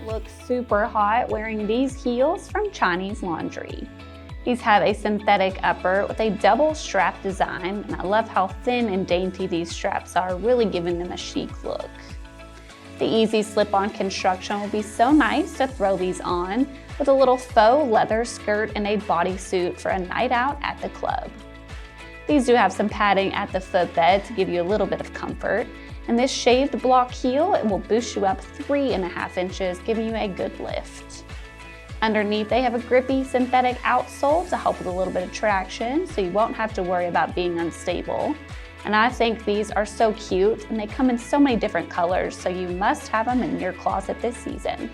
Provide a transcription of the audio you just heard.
Look super hot wearing these heels from Chinese Laundry. These have a synthetic upper with a double strap design, and I love how thin and dainty these straps are, really giving them a chic look. The easy slip-on construction will be so nice to throw these on with a little faux leather skirt and a bodysuit for a night out at the club. These do have some padding at the footbed to give you a little bit of comfort, and this shaved block heel, it will boost you up 3.5 inches, giving you a good lift. Underneath, they have a grippy synthetic outsole to help with a little bit of traction, so you won't have to worry about being unstable. And I think these are so cute, and they come in so many different colors, so you must have them in your closet this season.